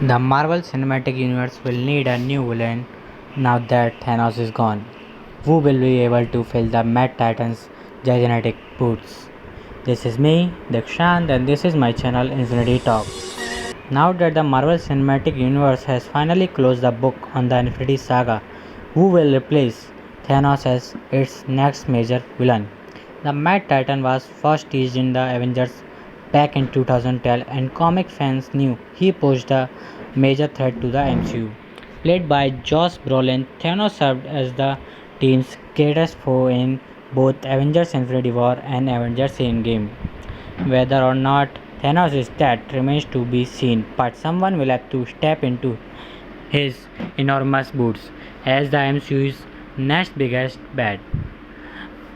The Marvel Cinematic Universe will need a new villain now that Thanos is gone. Who will be able to fill the Mad Titans' gigantic boots? This is me, Dakshant, and this is my channel Infinity Talk. Now that the Marvel Cinematic Universe has finally closed the book on the Infinity Saga, who will replace Thanos as its next major villain? The Mad Titan was first teased in the Avengers back in 2012, and comic fans knew he posed a major threat to the MCU. Played by Josh Brolin, Thanos served as the team's greatest foe in both Avengers Infinity War and Avengers Endgame. Whether or not Thanos is dead remains to be seen, but someone will have to step into his enormous boots as the MCU's next biggest bad.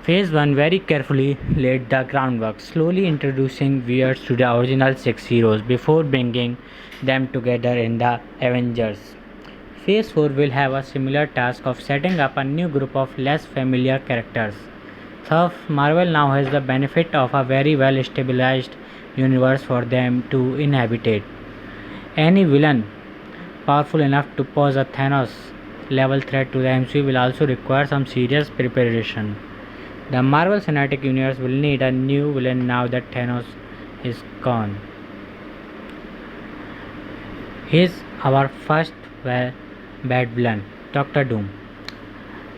Phase 1 very carefully laid the groundwork, slowly introducing viewers to the original 6 heroes before bringing them together in the Avengers. Phase 4 will have a similar task of setting up a new group of less familiar characters. Thus, Marvel now has the benefit of a very well established universe for them to inhabit. Any villain powerful enough to pose a Thanos level threat to the MCU will also require some serious preparation. The Marvel Cinematic Universe will need a new villain now that Thanos is gone. Here's our first bad villain, Doctor Doom.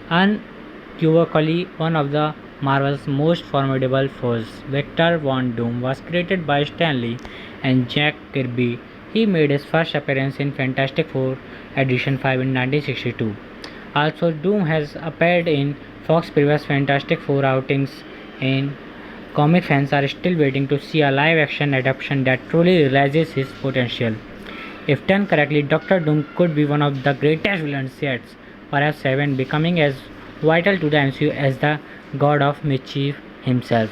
Unequivocally one of the Marvel's most formidable foes, Victor Von Doom was created by Stan Lee and Jack Kirby. He made his first appearance in Fantastic Four Edition 5 in 1962. Also, Doom has appeared in Fox's previous Fantastic Four outings. In comic fans are still waiting to see a live-action adaptation that truly realizes his potential. If done correctly, Doctor Doom could be one of the greatest villains yet, perhaps even becoming as vital to the MCU as the God of Mischief himself.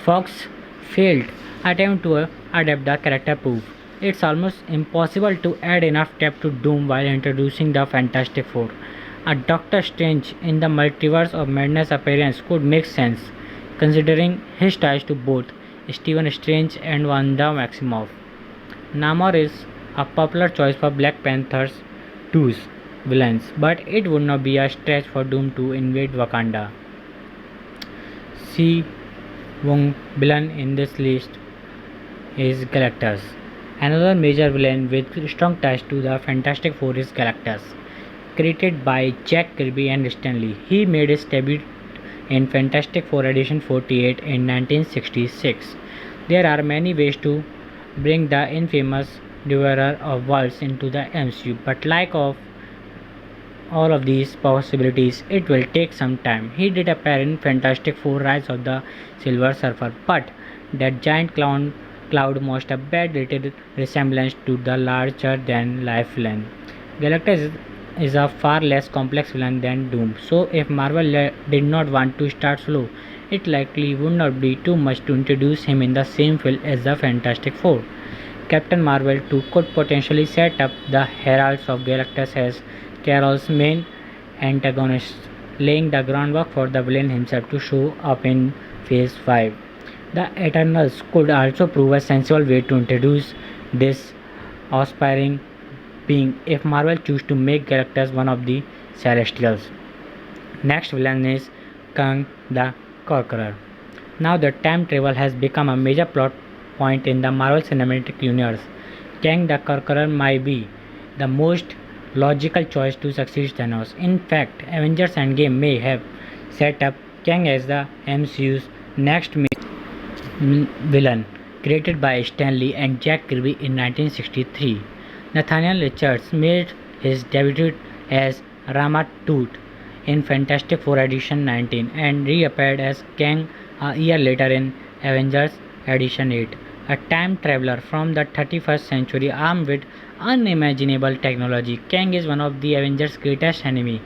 Fox's failed attempt to adapt the character proved it's almost impossible to add enough depth to Doom while introducing the Fantastic Four. A Doctor Strange in the Multiverse of Madness appearance could make sense, considering his ties to both Stephen Strange and Wanda Maximoff. Namor is a popular choice for Black Panther's 2's villains, but it would not be a stretch for Doom to invade Wakanda. See Wong villain in this list is Galactus. Another major villain with strong ties to the Fantastic Four is Galactus. Created by Jack Kirby and Stan Lee, he made his debut in Fantastic Four Edition 48 in 1966. There are many ways to bring the infamous Devourer of Worlds into the MCU, but like of all of these possibilities, it will take some time. He did appear in Fantastic Four Rise of the Silver Surfer, but that giant cloud must have bad little resemblance to the larger than life villain. Galactus is a far less complex villain than Doom, so if Marvel did not want to start slow, it likely would not be too much to introduce him in the same film as the Fantastic Four. Captain Marvel too could potentially set up the Heralds of Galactus as Carol's main antagonist, laying the groundwork for the villain himself to show up in Phase 5. The Eternals could also prove a sensible way to introduce this aspiring being if Marvel choose to make Galactus one of the Celestials. Next villain is Kang the Conqueror. Now that time travel has become a major plot point in the Marvel Cinematic Universe, Kang the Conqueror might be the most logical choice to succeed Thanos. In fact, Avengers Endgame may have set up Kang as the MCU's next villain, created by Stan Lee and Jack Kirby in 1963. Nathaniel Richards made his debut as Ramatut in Fantastic Four Edition 19 and reappeared as Kang a year later in Avengers Edition 8. A time traveler from the 31st century armed with unimaginable technology, Kang is one of the Avengers' greatest enemies.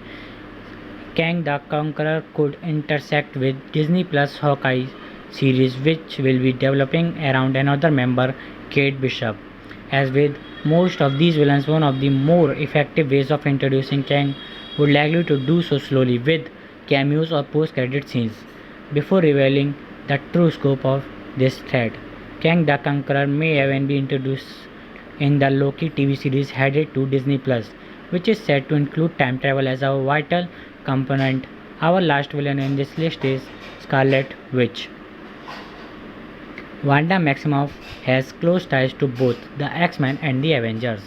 Kang the Conqueror could intersect with Disney Plus Hawkeye series, which will be developing around another member, Kate Bishop. As with most of these villains, one of the more effective ways of introducing Kang would likely to do so slowly with cameos or post-credit scenes before revealing the true scope of this threat. Kang the Conqueror may even be introduced in the Loki TV series headed to Disney Plus, which is said to include time travel as a vital component. Our last villain in this list is Scarlet Witch. Wanda Maximoff has close ties to both the X-Men and the Avengers,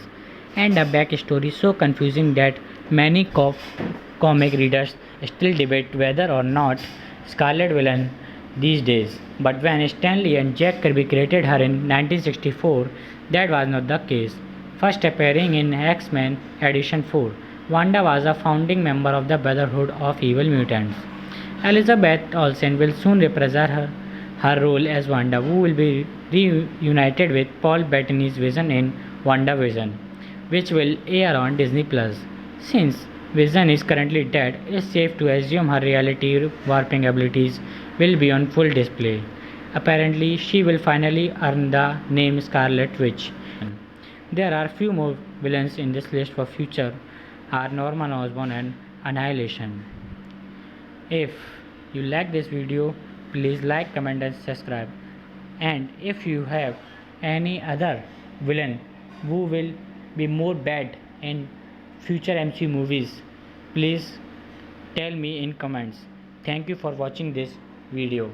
and a backstory so confusing that many comic readers still debate whether or not Scarlet villain these days. But when Stan Lee and Jack Kirby created her in 1964, that was not the case. First appearing in X-Men Edition 4, Wanda was a founding member of the Brotherhood of Evil Mutants. Elizabeth Olsen will soon reprise her role as Wanda, who will be reunited with Paul Bettany's Vision in WandaVision, which will air on Disney Plus. Since Vision is currently dead, it's safe to assume her reality warping abilities will be on full display. Apparently, she will finally earn the name Scarlet Witch. There are few more villains in this list for future are Norman Osborn and Annihilation. If you like this video, please like, comment and subscribe. And if you have any other villain who will be more bad in future MC movies, please tell me in comments. Thank you for watching this video.